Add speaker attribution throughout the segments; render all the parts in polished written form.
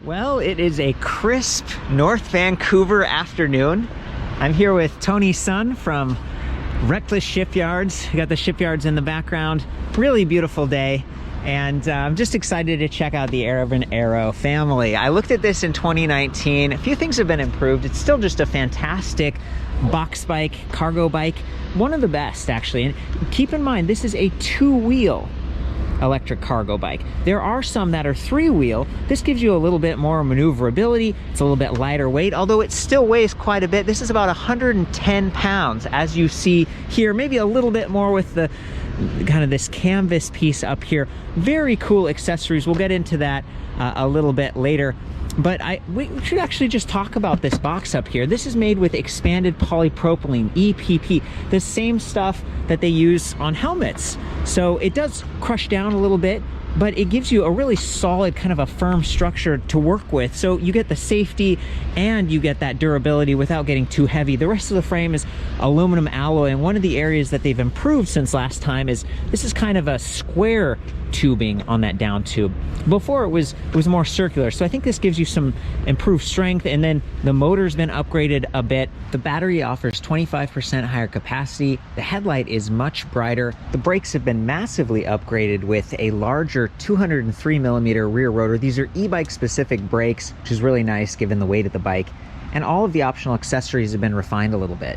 Speaker 1: Well, it is a crisp North Vancouver afternoon. I'm here with Tony's son from Reckless Shipyards. We got the shipyards in the background. Really beautiful day. And I'm just excited to check out the Urban Aero family. I looked at this in 2019. A few things have been improved. It's still just a fantastic box bike, cargo bike. One of the best, actually. And keep in mind, this is a two-wheel electric cargo bike. There are some that are three-wheel. This gives you a little bit more maneuverability. It's a little bit lighter weight, although it still weighs quite a bit. This is about 110 pounds, as you see here, maybe a little bit more with the kind of this canvas piece up here. Very cool accessories. We'll get into that a little bit later. But we should actually just talk about this box up here. This is made with expanded polypropylene, EPP, the same stuff that they use on helmets. So it does crush down a little bit, but it gives you a really solid, kind of a firm structure to work with. So you get the safety and you get that durability without getting too heavy. The rest of the frame is aluminum alloy, and one of the areas that they've improved since last time is this is kind of a square tubing on that down tube. Before it was more circular, so I think this gives you some improved strength. And then the motor's been upgraded a bit. The battery offers 25% higher capacity. The headlight is much brighter. The brakes have been massively upgraded with a larger 203 millimeter rear rotor. These are e-bike specific brakes, which is really nice given the weight of the bike. And all of the optional accessories have been refined a little bit.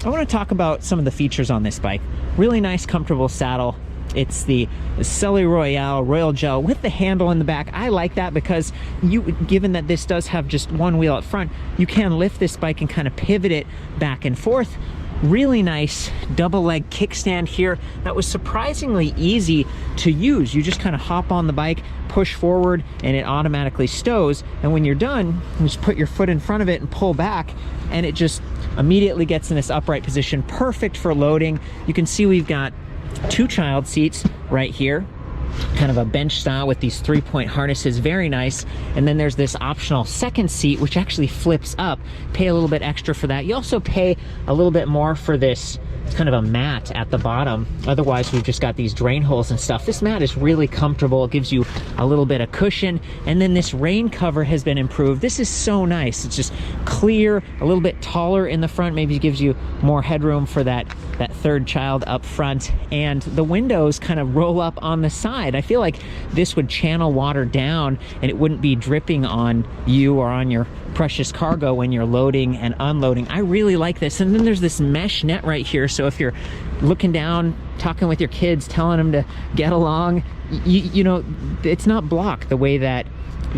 Speaker 1: I want to talk about some of the features on this bike. Really nice, comfortable saddle. It's the Selle Royale Royal Gel with the handle in the back. I like that because given that this does have just one wheel up front, you can lift this bike and kind of pivot it back and forth. Really nice double leg kickstand here that was surprisingly easy to use. You just kind of hop on the bike, push forward, and it automatically stows. And when you're done, you just put your foot in front of it and pull back, and it just immediately gets in this upright position. Perfect for loading. You can see we've got two child seats right here, kind of a bench style with these 3-point harnesses. Very nice. And then there's this optional second seat which actually flips up. Pay a little bit extra for that. You also pay a little bit more for this. It's kind of a mat at the bottom. Otherwise, we've just got these drain holes and stuff. This mat is really comfortable. It gives you a little bit of cushion. And then this rain cover has been improved. This is so nice. It's just clear, a little bit taller in the front. Maybe it gives you more headroom for that third child up front. And the windows kind of roll up on the side. I feel like this would channel water down and it wouldn't be dripping on you or on your precious cargo when you're loading and unloading. I really like this. And then there's this mesh net right here. So if you're looking down, talking with your kids, telling them to get along, you know, it's not blocked the way that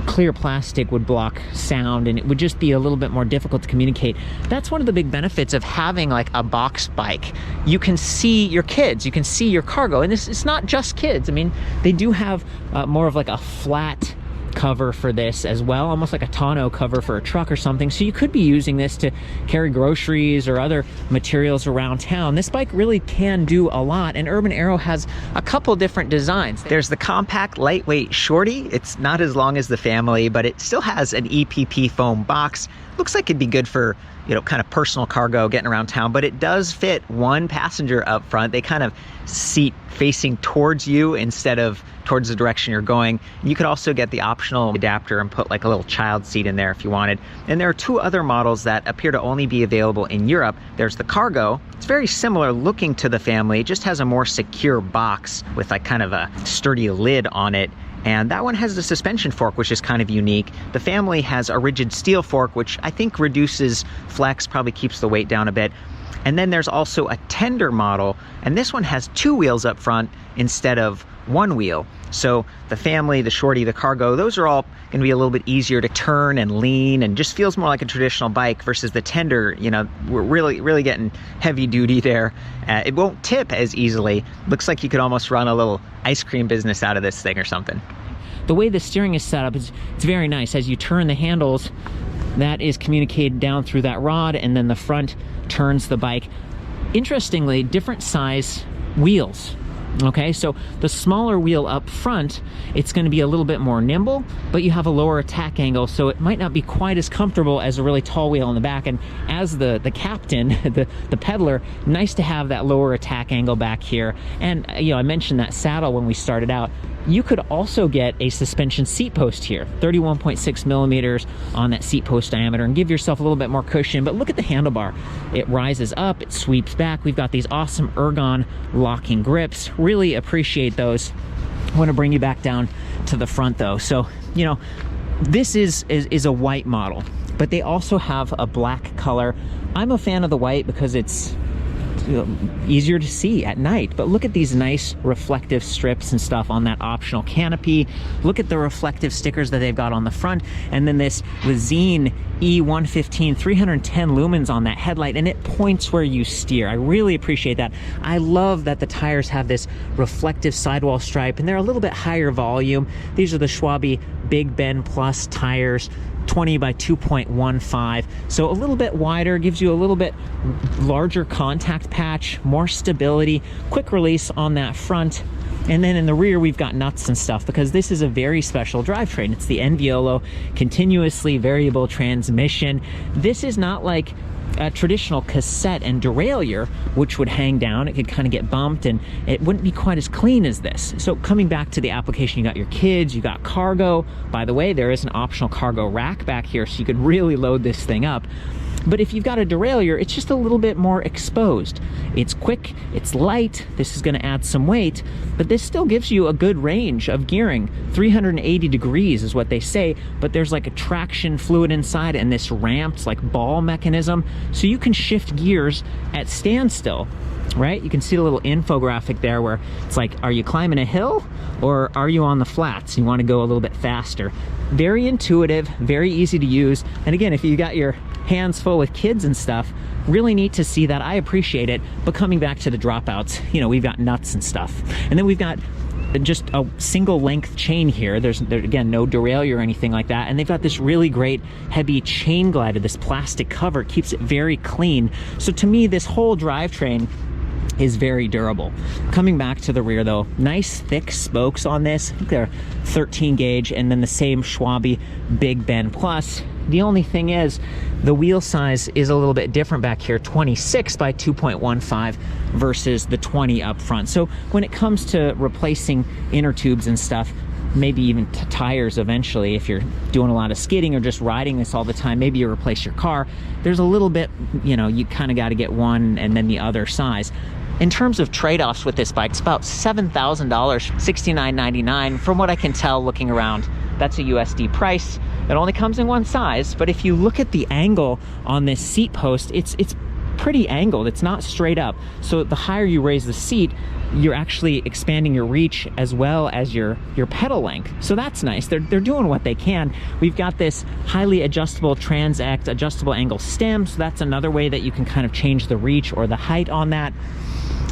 Speaker 1: clear plastic would block sound, and it would just be a little bit more difficult to communicate. That's one of the big benefits of having like a box bike. You can see your kids, you can see your cargo, and it's not just kids. I mean, they do have more of like a flat cover for this as well, almost like a tonneau cover for a truck or something. So you could be using this to carry groceries or other materials around town. This bike really can do a lot, and Urban Aero has a couple different designs. There's the compact lightweight Shorty. It's not as long as the family, but it still has an EPP foam box. Looks like it'd be good for, you know, kind of personal cargo getting around town, but it does fit one passenger up front. They kind of seat facing towards you instead of towards the direction you're going. You could also get the optional adapter and put like a little child seat in there if you wanted. And there are two other models that appear to only be available in Europe. There's the Cargo. It's very similar looking to the family. It just has a more secure box with like kind of a sturdy lid on it. And that one has the suspension fork, which is kind of unique. The family has a rigid steel fork, which I think reduces flex, probably keeps the weight down a bit. And then there's also a tender model, and this one has two wheels up front instead of one wheel. So the family, the Shorty, the Cargo, those are all going to be a little bit easier to turn and lean, and just feels more like a traditional bike versus the tender. You know, we're really getting heavy duty there. It won't tip as easily. Looks like you could almost run a little ice cream business out of this thing or something. The way the steering is set up, it's very nice. As you turn the handles, that is communicated down through that rod, and then the front turns the bike. Interestingly, different size wheels. Okay, so the smaller wheel up front, it's going to be a little bit more nimble, but you have a lower attack angle, so it might not be quite as comfortable as a really tall wheel in the back. And as the captain, the peddler, nice to have that lower attack angle back here. And you know, I mentioned that saddle when we started out. you could also get a suspension seat post here, 31.6 millimeters on that seat post diameter, and give yourself a little bit more cushion. But look at the handlebar. It rises up, it sweeps back. We've got these awesome ergon locking grips. Really appreciate those. I want to bring you back down to the front though. So, you know, this is a white model, but they also have a black color. I'm a fan of the white because it's easier to see at night. But look at these nice reflective strips and stuff on that optional canopy. Look at the reflective stickers that they've got on the front, and then this Lazine E115 310 lumens on that headlight, and it points where you steer. I really appreciate that. I love that the tires have this reflective sidewall stripe, and they're a little bit higher volume. These are the Schwalbe Big Ben Plus tires, 20 by 2.15, so a little bit wider, gives you a little bit larger contact patch, more stability, quick release on that front. And then in the rear, we've got nuts and stuff, because this is a very special drivetrain. It's the Enviolo continuously variable transmission. This is not like a traditional cassette and derailleur, which would hang down. It could kind of get bumped and it wouldn't be quite as clean as this. So coming back to the application, you got your kids, you got cargo. By the way, there is an optional cargo rack back here, so you could really load this thing up. But if you've got a derailleur, it's just a little bit more exposed. It's quick, it's light, this is going to add some weight, but this still gives you a good range of gearing. 380 degrees is what they say, but there's like a traction fluid inside and this ramped like ball mechanism, so you can shift gears at standstill, right? You can see the little infographic there where it's like, are you climbing a hill or are you on the flats? You want to go a little bit faster. Very intuitive, very easy to use. And again, if you got your hands full with kids and stuff, really neat to see that. I appreciate it. But coming back to the dropouts, you know, we've got nuts and stuff, and then we've got just a single length chain here. There's again no derailleur or anything like that, and they've got this really great Hebie Chainglider, this plastic cover. It keeps it very clean. So to me, this whole drivetrain is very durable. Coming back to the rear though, nice thick spokes on this. I think they're 13 gauge, and then the same Schwalbe Big Ben Plus. The only thing is the wheel size is a little bit different back here, 26 by 2.15 versus the 20 up front. So when it comes to replacing inner tubes and stuff, maybe even tires eventually, if you're doing a lot of skidding or just riding this all the time, maybe you replace your car, there's a little bit, you know, you kind of got to get one and then the other size. In terms of trade-offs with this bike, it's about $7,000, $69.99 from what I can tell looking around. That's a USD price. It only comes in one size, but if you look at the angle on this seat post, it's pretty angled. It's not straight up. So the higher you raise the seat, you're actually expanding your reach as well as your pedal length. So that's nice. They're doing what they can. We've got this highly adjustable Transact adjustable angle stem, so that's another way that you can kind of change the reach or the height on that.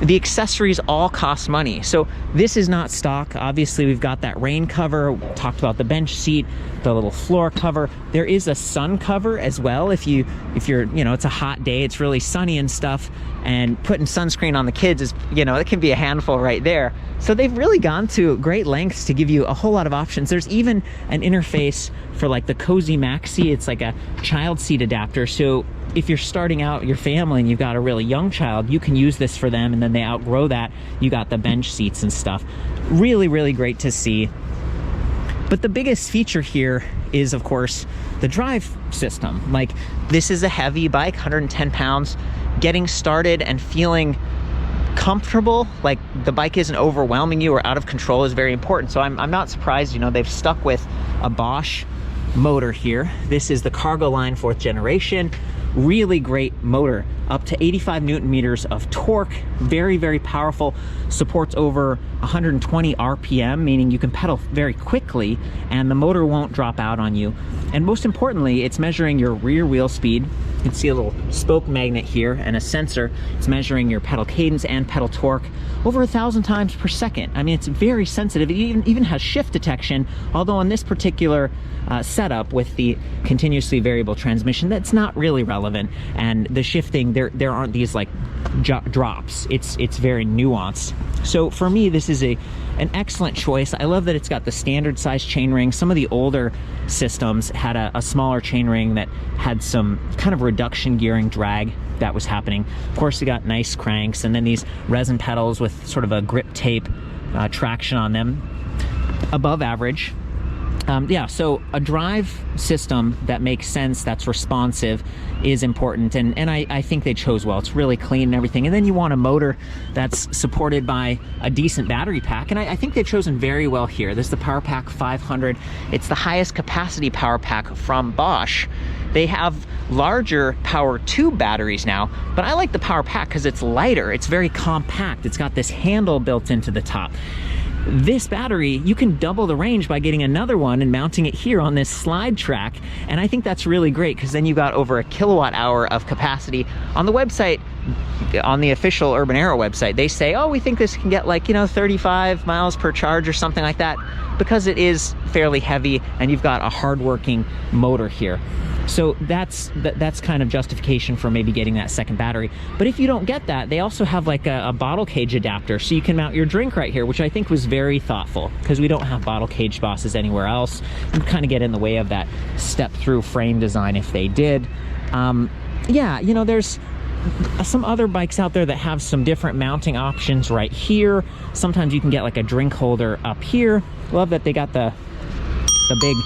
Speaker 1: The accessories all cost money. So this is not stock. Obviously, we've got that rain cover. We talked about the bench seat, the little floor cover. There is a sun cover as well. If you're, you know, it's a hot day, it's really sunny and stuff, and putting sunscreen on the kids is, you know, it can be a handful right there. So they've really gone to great lengths to give you a whole lot of options. There's even an interface for like the Cozy Maxi. It's like a child seat adapter. So if you're starting out your family and you've got a really young child, you can use this for them, and then they outgrow that, you got the bench seats and stuff. Really, really great to see. But the biggest feature here is, of course, the drive system. Like, this is a heavy bike, 110 pounds. Getting started and feeling comfortable, like the bike isn't overwhelming you or out of control, is very important. So I'm not surprised, you know, they've stuck with a Bosch motor here. This is the Cargo Line 4th generation. Really great motor, up to 85 Newton meters of torque, very, very powerful, supports over 120 RPM, meaning you can pedal very quickly and the motor won't drop out on you. And most importantly, it's measuring your rear wheel speed. You can see a little spoke magnet here and a sensor. It's measuring your pedal cadence and pedal torque over 1,000 times per second. I mean, it's very sensitive. It even has shift detection, although on this particular setup with the continuously variable transmission, that's not really relevant. And the shifting, there aren't these like drops. It's very nuanced. So for me, this is an excellent choice. I love that it's got the standard size chainring. Some of the older systems had a smaller chainring that had some kind of reduction gearing drag that was happening. Of course, you got nice cranks and then these resin pedals with sort of a grip tape traction on them. above average. Yeah, so a drive system that makes sense, that's responsive, is important, and I think they chose well. It's really clean and everything. And then you want a motor that's supported by a decent battery pack, and I think they've chosen very well here. This is the PowerPack 500. It's the highest capacity PowerPack from Bosch. They have larger Power 2 batteries now, but I like the PowerPack because it's lighter. It's very compact. It's got this handle built into the top. This battery, you can double the range by getting another one and mounting it here on this slide track, and I think that's really great because then you got over a kilowatt hour of capacity. On the website, on the official Urban Arrow website, they say, oh, we think this can get like, 35 miles per charge or something like that, because it is fairly heavy and you've got a hard-working motor here. So that's kind of justification for maybe getting that second battery. But if you don't get that, they also have like a bottle cage adapter, so you can mount your drink right here, which I think was very thoughtful because we don't have bottle cage Bosses anywhere else. You kind of get in the way of that step-through frame design if they did. Yeah, there's some other bikes out there that have some different mounting options right here. Sometimes you can get like a drink holder up here. Love that they got the big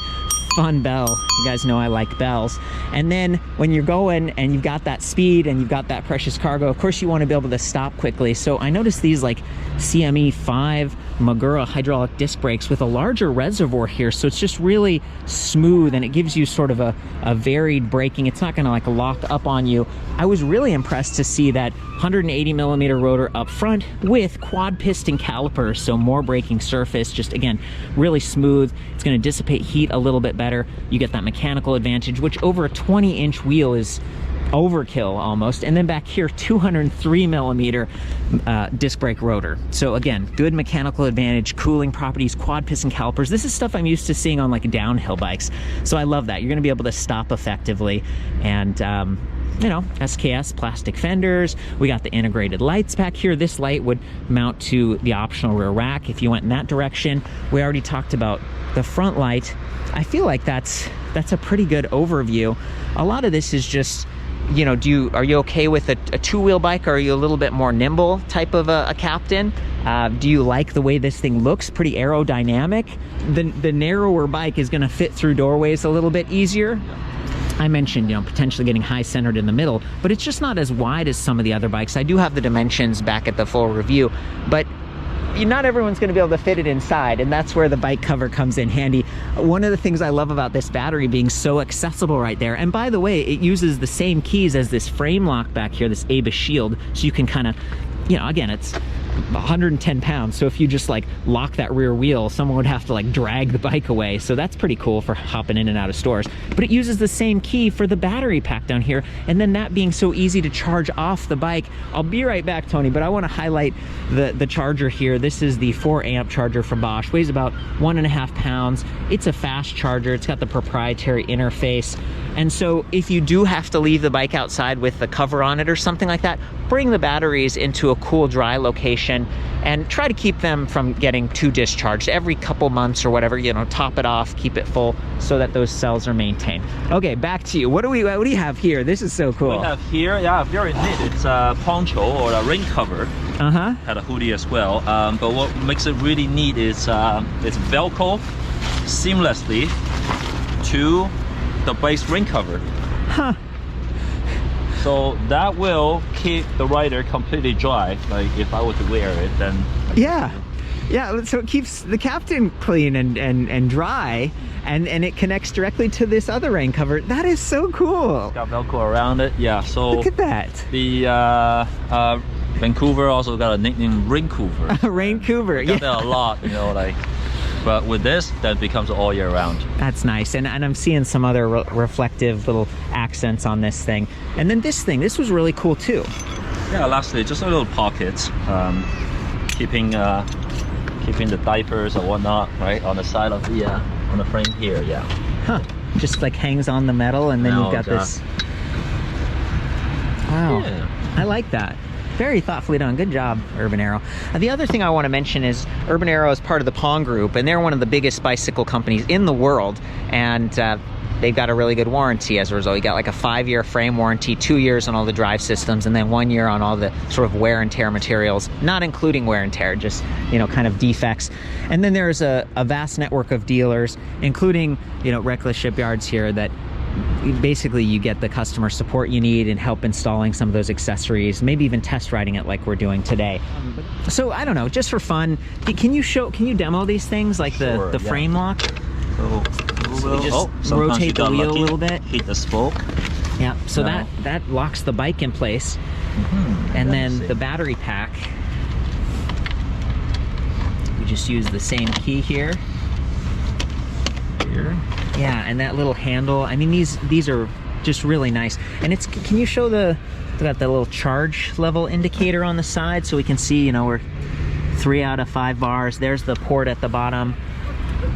Speaker 1: fun bell. You guys know I like bells. And then when you're going and you've got that speed and you've got that precious cargo, of course you want to be able to stop quickly. So I noticed these like CME 5 Magura hydraulic disc brakes with a larger reservoir here, so it's just really smooth and it gives you sort of a varied braking. It's not going to like lock up on you. I was really impressed to see that 180 millimeter rotor up front with quad piston calipers, so more braking surface, just again really smooth. It's going to dissipate heat a little bit better. You get that mechanical advantage, which over a 20-inch wheel is overkill almost. And then back here, 203 millimeter disc brake rotor. So again, good mechanical advantage, cooling properties, quad piston calipers. This is stuff I'm used to seeing on like downhill bikes. So I love that. You're going to be able to stop effectively. And SKS plastic fenders. We got the integrated lights back here. This light would mount to the optional rear rack if you went in that direction. We already talked about the front light. I feel like that's a pretty good overview. A lot of this is just, are you okay with a two-wheel bike, or are you a little bit more nimble type of a captain? Do you like the way this thing looks? Pretty aerodynamic. The narrower bike is going to fit through doorways a little bit easier. I mentioned, potentially getting high centered in the middle, but it's just not as wide as some of the other bikes. I do have the dimensions back at the full review, but not everyone's going to be able to fit it inside, and that's where the bike cover comes in handy. One of the things I love about this battery being so accessible right there, and by the way, it uses the same keys as this frame lock back here, this Hebie shield, so you can kind of, again, it's 110 pounds, so if you just like lock that rear wheel, someone would have to like drag the bike away. So that's pretty cool for hopping in and out of stores. But it uses the same key for the battery pack down here, and then that being so easy to charge off the bike. I'll be right back, Tony, but I want to highlight the charger here. This is the 4 amp charger from Bosch, weighs about 1.5 pounds. It's a fast charger. It's got the proprietary interface, and so if you do have to leave the bike outside with the cover on it or something like that, bring the batteries into a cool, dry location and try to keep them from getting too discharged. Every couple months or whatever, top it off, keep it full so that those cells are maintained. Okay, back to you. What do you have here? This is so cool.
Speaker 2: We have here, very neat. It's a poncho or a rain cover. Had a hoodie as well. But what makes it really neat is it's Velcro seamlessly to the bike's rain cover. So that will keep the rider completely dry. Like if I were to wear it, then
Speaker 1: yeah, so it keeps the captain clean and dry, and it connects directly to this other rain cover. That is so cool.
Speaker 2: It's got Velcro around it. Yeah, so
Speaker 1: look at that.
Speaker 2: The Vancouver also got a nickname, Raincouver.
Speaker 1: Raincouver,
Speaker 2: yeah. Got that a lot, but with this, that becomes all year round. That's nice.
Speaker 1: And I'm seeing some other reflective little accents on this thing. And then this was really cool too.
Speaker 2: Yeah, lastly, just a little pockets, keeping the diapers or whatnot, right, on the side of the on the frame here. Yeah.
Speaker 1: Just like hangs on the metal, and then you've got this. Wow. Yeah. I like that. Very thoughtfully done. Good job, Urban Arrow. The other thing I want to mention is Urban Arrow is part of the Pon Group, and they're one of the biggest bicycle companies in the world. And they've got a really good warranty as a result. You got like a 5-year frame warranty, 2 years on all the drive systems, and then 1 year on all the sort of wear and tear materials, not including wear and tear, just, you know, kind of defects. And then there's a vast network of dealers, including, you know, Reckless Shipyards here, that basically you get the customer support you need and help installing some of those accessories, maybe even test riding it like we're doing today. So I don't know, just for fun, can you demo these things, like the frame lock? So we just rotate the wheel a little bit,
Speaker 2: hit the spoke.
Speaker 1: Yeah, so that locks the bike in place. And then the battery pack, we just use the same key here. Yeah, and that little handle, I mean, these are just really nice. And it's, can you show got the little charge level indicator on the side so we can see, you know, we're 3 out of 5 bars. There's the port at the bottom.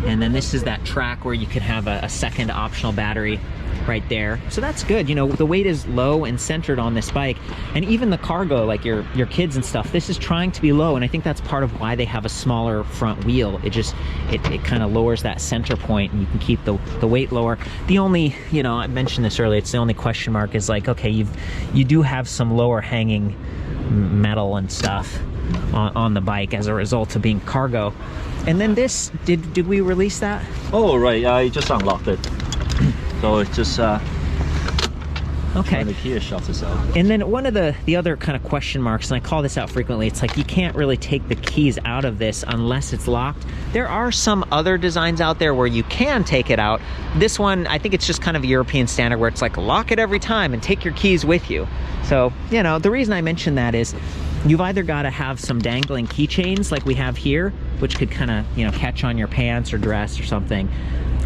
Speaker 1: And then this is that track where you can have a second optional battery right there. So that's good. You know, the weight is low and centered on this bike, and even the cargo, like your kids and stuff, this is trying to be low, and I think that's part of why they have a smaller front wheel. It kind of lowers that center point, and you can keep the weight lower. The only, you know, I mentioned this earlier, it's the only question mark is like, okay, you do have some lower hanging metal and stuff on the bike as a result of being cargo. And then this, did we release that?
Speaker 2: Oh, right, I just unlocked it. So it's just
Speaker 1: okay.
Speaker 2: The key shuts itself.
Speaker 1: And then one of the other kind of question marks, and I call this out frequently, it's like you can't really take the keys out of this unless it's locked. There are some other designs out there where you can take it out. This one, I think it's just kind of a European standard where it's like lock it every time and take your keys with you. So, you know, the reason I mention that is you've either got to have some dangling keychains like we have here, which could kind of, you know, catch on your pants or dress or something,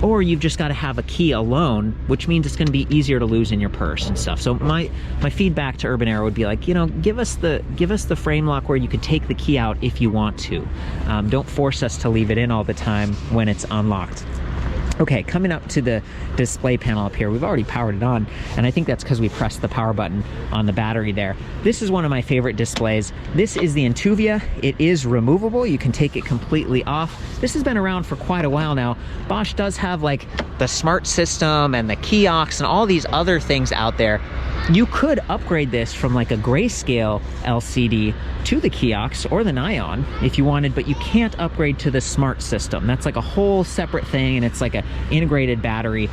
Speaker 1: or you've just got to have a key alone, which means it's going to be easier to lose in your purse and stuff. So my feedback to Urban Arrow would be like, you know, give us the frame lock where you could take the key out if you want to. Don't force us to leave it in all the time when it's unlocked. Okay, coming up to the display panel up here, we've already powered it on, and I think that's because we pressed the power button on the battery there. This is one of my favorite displays. This is the Intuvia. It is removable. You can take it completely off. This has been around for quite a while now. Bosch does have like the smart system and the kiosks and all these other things out there. You could upgrade this from like a grayscale LCD to the kiosks or the Nion if you wanted, but you can't upgrade to the smart system. That's like a whole separate thing, and it's like an integrated battery.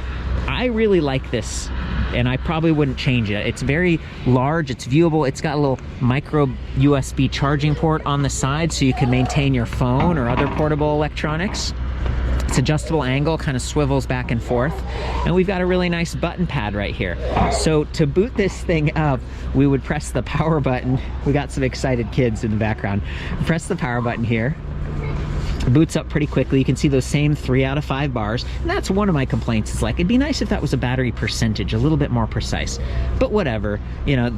Speaker 1: I really like this, and I probably wouldn't change it. It's very large, it's viewable, it's got a little micro USB charging port on the side so you can maintain your phone or other portable electronics. It's adjustable angle, kind of swivels back and forth. And we've got a really nice button pad right here. So to boot this thing up, we would press the power button. We got some excited kids in the background. Press the power button here. It boots up pretty quickly. You can see those same 3 out of 5 bars. And that's one of my complaints. It's like, it'd be nice if that was a battery percentage, a little bit more precise. But whatever, you know,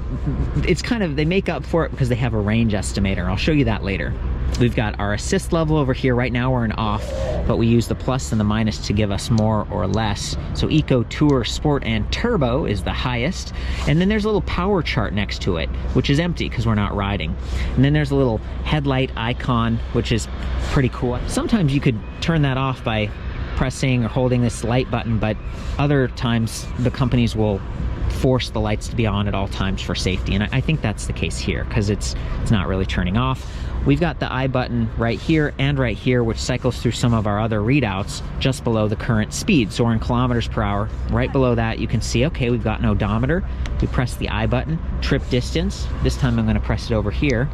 Speaker 1: it's kind of, they make up for it because they have a range estimator. I'll show you that later. We've got our assist level over here. Right now we're in off, but we use the plus and the minus to give us more or less. So Eco, Tour, Sport, and Turbo is the highest. And then there's a little power chart next to it, which is empty because we're not riding. And then there's a little headlight icon, which is pretty cool. Sometimes you could turn that off by pressing or holding this light button, but other times the companies will force the lights to be on at all times for safety. And I think that's the case here because it's not really turning off. We've got the I button right here and right here, which cycles through some of our other readouts just below the current speed. So we're in kilometers per hour. Right below that, you can see, okay, we've got an odometer. We press the I button, trip distance. This time I'm going to press it over here.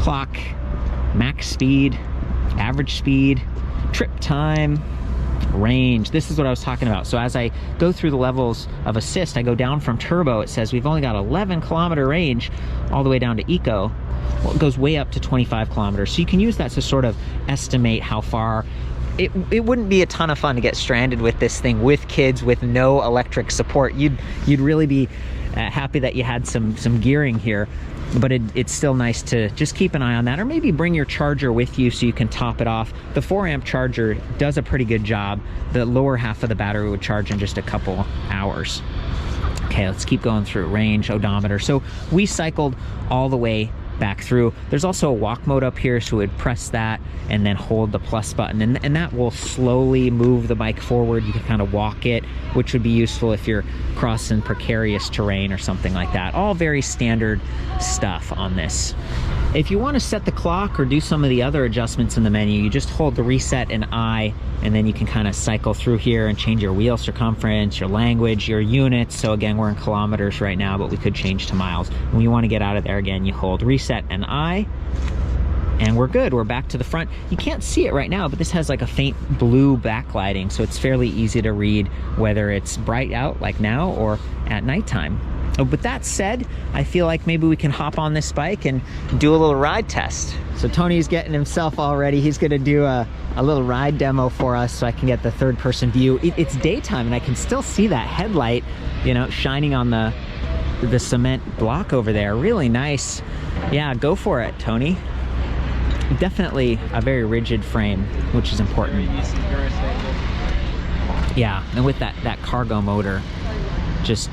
Speaker 1: Clock, max speed, average speed, trip time, range. This is what I was talking about. So as I go through the levels of assist, I go down from turbo. It says we've only got 11 kilometer range all the way down to eco. Well, it goes way up to 25 kilometers. So you can use that to sort of estimate how far. It wouldn't be a ton of fun to get stranded with this thing with kids with no electric support. You'd really be happy that you had some gearing here. But it's still nice to just keep an eye on that, or maybe bring your charger with you so you can top it off. The 4-amp charger does a pretty good job. The lower half of the battery would charge in just a couple hours. Okay, let's keep going through range, odometer. So we cycled all the way back through. There's also a walk mode up here, so we'd press that. and then hold the plus button, and that will slowly move the bike forward. You can kind of walk it, which would be useful if you're crossing precarious terrain or something like that. All very standard stuff on this. If you want to set the clock or do some of the other adjustments in the menu, you just hold the reset and I, and then you can kind of cycle through here and change your wheel circumference, your language, your units. So again, we're in kilometers right now, but we could change to miles. When you want to get out of there again, you hold reset and I, and we're good. We're back to the front. You can't see it right now, but this has like a faint blue backlighting, so it's fairly easy to read whether it's bright out like now or at nighttime. With that said, I feel like maybe we can hop on this bike and do a little ride test. So Tony's getting himself all ready. He's gonna do a little ride demo for us so I can get the third person view. It's daytime and I can still see that headlight, you know, shining on the cement block over there. Really nice. Yeah, go for it, Tony. Definitely a very rigid frame, which is important. Yeah, and with that cargo motor, just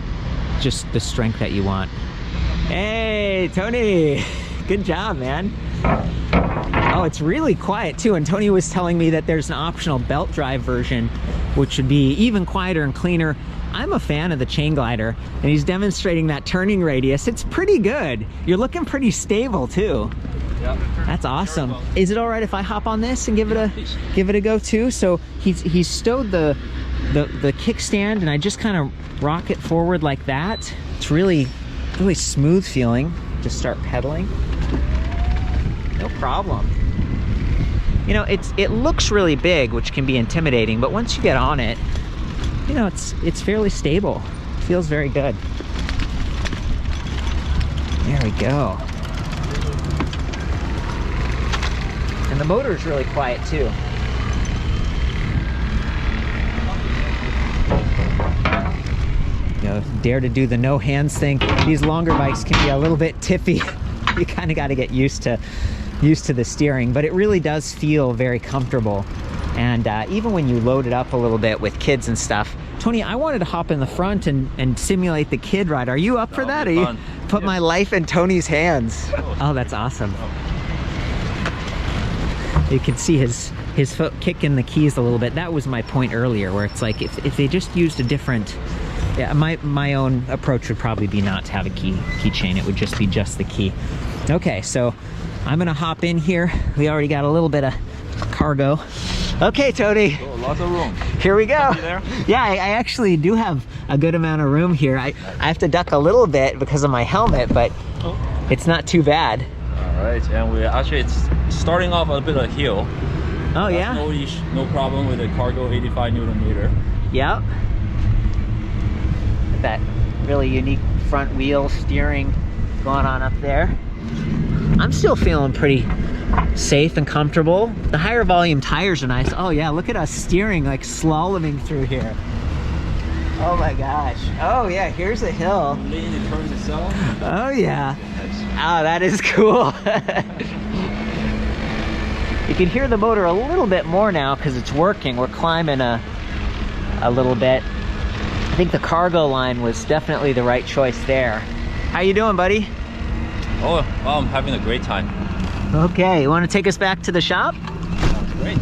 Speaker 1: the strength that you want. Hey, Tony, good job, man. Oh, it's really quiet too. And Tony was telling me that there's an optional belt drive version, which would be even quieter and cleaner. I'm a fan of the Chainglider, and he's demonstrating that turning radius. It's pretty good. You're looking pretty stable too. Yep. That's awesome. Is it all right if I hop on this and give it a go too? So he's stowed the kickstand, and I just kind of rock it forward like that. It's really smooth feeling. Just start pedaling. No problem. You know, it looks really big, which can be intimidating, but once you get on it, you know, it's fairly stable. It feels very good. There we go. And the motor is really quiet too. You know, dare to do the no hands thing. These longer bikes can be a little bit tippy. You kind of got to get used to the steering, but it really does feel very comfortable. And even when you load it up a little bit with kids and stuff. Tony, I wanted to hop in the front and simulate the kid ride. Are you up for that? Are you put my life in Tony's hands? Oh, that's awesome. You can see his foot kicking the keys a little bit. That was my point earlier, where it's like if they just used a different, yeah, my own approach would probably be not to have a keychain. It would just be just the key. Okay, so I'm gonna hop in here. We already got a little bit of cargo. Okay, Tony.
Speaker 2: Oh, lots of room.
Speaker 1: Here we go.
Speaker 2: There?
Speaker 1: Yeah, I actually do have a good amount of room here. I have to duck a little bit because of my helmet, but it's not too bad.
Speaker 2: All right, and it's starting off a bit of a hill.
Speaker 1: Oh, yeah?
Speaker 2: No problem with the cargo 85 Newton meter.
Speaker 1: Yep. That really unique front wheel steering going on up there. I'm still feeling pretty safe and comfortable. The higher volume tires are nice. Oh yeah, look at us steering, like slaloming through here. Oh my gosh. Oh yeah, here's a hill.
Speaker 2: Lean, it turns itself.
Speaker 1: Oh yeah. Oh, that is cool. You can hear the motor a little bit more now because it's working. We're climbing a little bit. I think the cargo line was definitely the right choice there. How you doing, buddy?
Speaker 2: Oh, well, I'm having a great time.
Speaker 1: Okay, you want to take us back to the shop?
Speaker 2: Sounds great.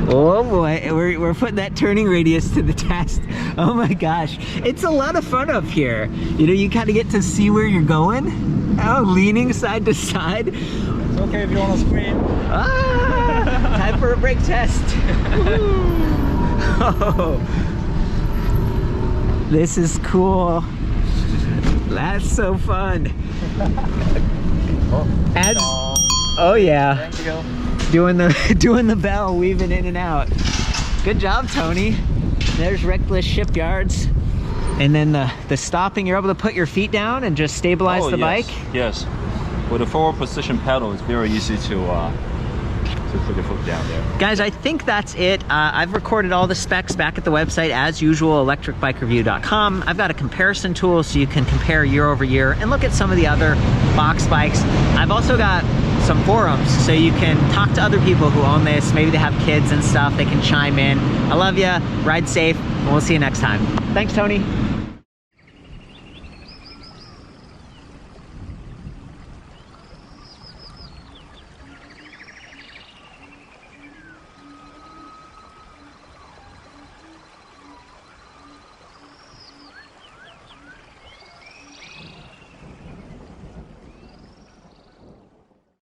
Speaker 1: Oh boy, we're putting that turning radius to the test. Oh my gosh, it's a lot of fun up here. You know, you kind of get to see where you're going. Oh, leaning side to side.
Speaker 2: It's okay if you want to scream.
Speaker 1: Ah, time for a brake test. Oh, this is cool. That's so fun. Oh yeah.
Speaker 2: Thank you.
Speaker 1: Doing the bell, weaving in and out. Good job, Tony. There's Reckless Shipyards. And then the stopping, you're able to put your feet down and just stabilize the bike?
Speaker 2: Yes. With a forward position pedal, it's very easy to put your foot down there.
Speaker 1: Guys, I think that's it. I've recorded all the specs back at the website as usual, ElectricBikeReview.com. I've got a comparison tool so you can compare year over year and look at some of the other box bikes. I've also got some forums so you can talk to other people who own this. Maybe they have kids and stuff. They can chime in. I love you. Ride safe. And we'll see you next time. Thanks, Tony.